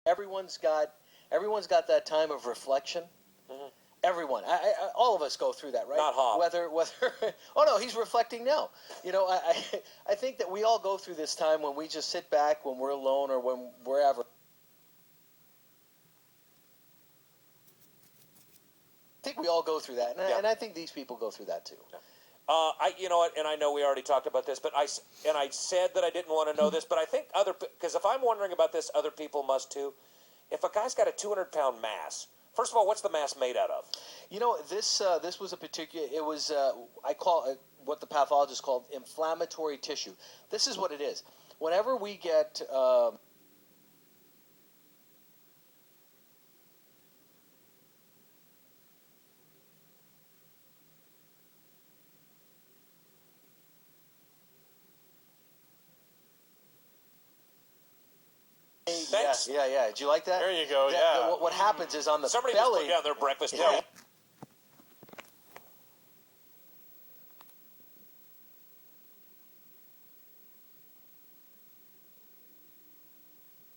everyone's got that time of reflection. Mm-hmm. Everyone, all of us go through that, right? Not Hop. Whether, oh no, he's reflecting now. You know, I think that we all go through this time when we just sit back, when we're alone, or when wherever. I think we all go through that, and I think these people go through that too. Yeah. You know what, and I know we already talked about this, but I said that I didn't want to know this, but I think because if I'm wondering about this, other people must too. If a guy's got a 200-pound mass, first of all, what's the mass made out of? You know, this was a particular. It was I call it what the pathologist called inflammatory tissue. This is what it is. Whenever we get Thanks. Yeah. Did you like that? There you go. Yeah. What happens is on the Somebody belly. just put down their breakfast. Yeah.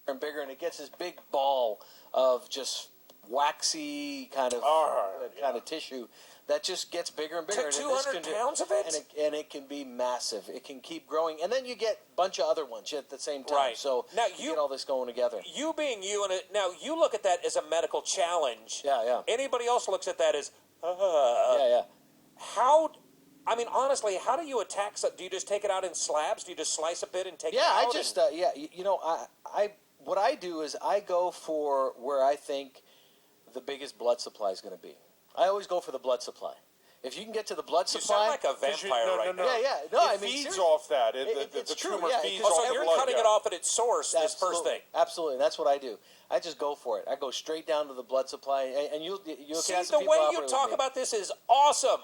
And bigger, and it gets this big ball of just waxy kind of tissue that just gets bigger and bigger. To 200 pounds of it? And it can be massive. It can keep growing, and then you get a bunch of other ones at the same time. Right. So now you get all this going together. You being you, now you look at that as a medical challenge. Yeah. Anybody else looks at that as, Yeah. How? I mean, honestly, how do you attack? Do you just take it out in slabs? Do you just slice a bit and take it out? Yeah, I just you know, what I do is I go for where I think the biggest blood supply is going to be. I always go for the blood supply. If you can get to the blood supply, you sound like a vampire right now. Yeah. No, it feeds off that. The tumor feeds off so you're blood, cutting it off at its source. This first thing. Absolutely, that's what I do. I just go for it. I go straight down to the blood supply, and you see the way you talk about this is awesome.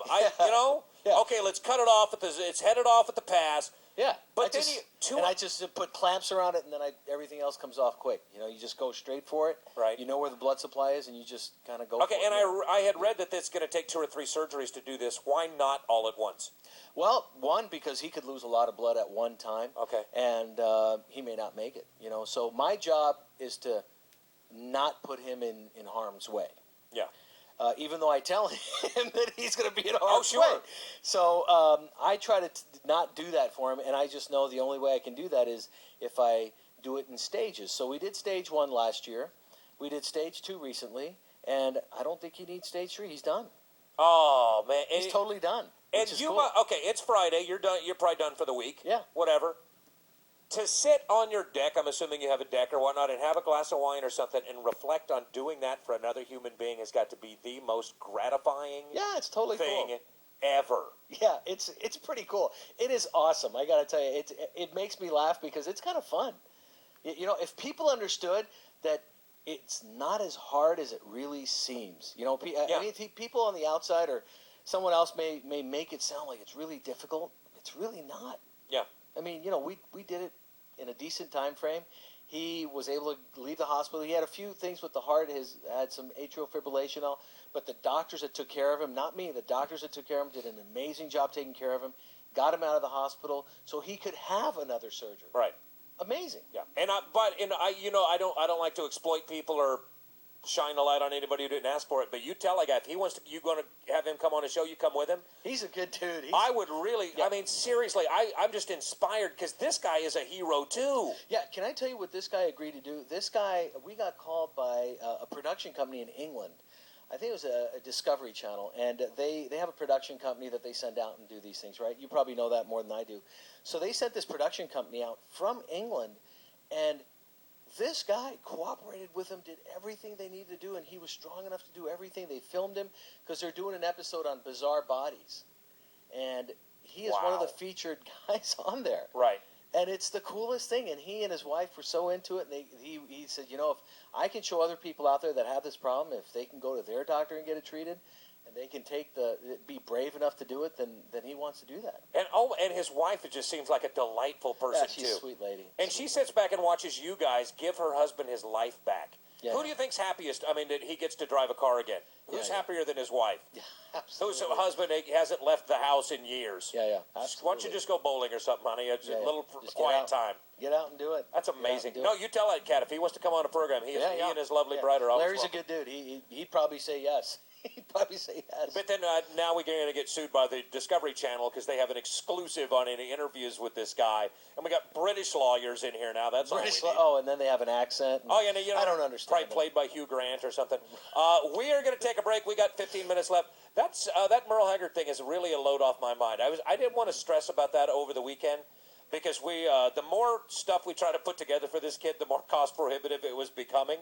Okay, let's cut it off. It's headed off at the pass. Yeah, but I just put clamps around it, and then everything else comes off quick. You know, you just go straight for it. Right. You know where the blood supply is, and you just kind of go. Okay, and I had read that it's going to take 2 or 3 surgeries to do this. Why not all at once? Well, one, because he could lose a lot of blood at one time. Okay. And he may not make it. You know, so my job is to not put him in harm's way. Yeah. Even though I tell him that he's going to be in harm's way. Sure. So I try to not do that for him, and I just know the only way I can do that is if I do it in stages. So we did stage 1 last year. We did stage 2 recently, and I don't think he needs stage 3. He's done. Oh, man. He's totally done. And cool. Okay, it's Friday. You're done. You're probably done for the week. Yeah. Whatever. To sit on your deck, I'm assuming you have a deck or whatnot, and have a glass of wine or something and reflect on doing that for another human being has got to be the most gratifying it's totally thing cool. ever. Yeah, it's pretty cool. It is awesome. I got to tell you, it makes me laugh because it's kind of fun. You know, if people understood that it's not as hard as it really seems. You know, I mean, people on the outside or someone else may make it sound like it's really difficult. It's really not. Yeah. I mean, you know, we did it in a decent time frame. He was able to leave the hospital. He had a few things with the heart. Had some atrial fibrillation, but the doctors that took care of him, not me, the doctors that took care of him did an amazing job taking care of him. Got him out of the hospital so he could have another surgery. Right. Amazing. Yeah. I don't like to exploit people or shine a light on anybody who didn't ask for it. But you tell a guy if he wants to, you going to have him come on a show, you come with him. He's a good dude. I would really. Yeah. I mean, seriously, I'm just inspired because this guy is a hero too. Yeah. Can I tell you what this guy agreed to do? This guy, we got called by a production company in England. I think it was a Discovery Channel, and they have a production company that they send out and do these things, right? You probably know that more than I do. So they sent this production company out from England, and this guy cooperated with them, did everything they needed to do, and he was strong enough to do everything. They filmed him because they're doing an episode on bizarre bodies, and he is one of the featured guys on there. Right. And it's the coolest thing, and he and his wife were so into it, and he said, you know, if I can show other people out there that have this problem, if they can go to their doctor and get it treated, and they can be brave enough to do it, then he wants to do that. And his wife, it just seems like a delightful person, she's a sweet lady. And she sits back and watches you guys give her husband his life back. Yeah, Who do you think's happiest? I mean, that he gets to drive a car again. Who's Yeah, happier than his wife? Whose Absolutely. husband hasn't left the house in years? Yeah. Why Absolutely. don't you just go bowling or something, honey? It's a little Just quiet get out. time. Get out and do it. That's Get out amazing. and do No, it. you tell that cat if he wants to come on a program. He and his lovely bride are always Larry's welcome. a good dude. He'd probably say yes. He'd probably say yes. But then now we're going to get sued by the Discovery Channel because they have an exclusive on any interviews with this guy, and we got British lawyers in here now. That's British, all we need. oh, and then they have an accent. Oh, yeah, you know, I don't understand. Probably played by Hugh Grant or something. We are going to take a break. We got 15 minutes left. That's that Merle Haggard thing is really a load off my mind. I didn't want to stress about that over the weekend because the more stuff we try to put together for this kid, the more cost prohibitive it was becoming.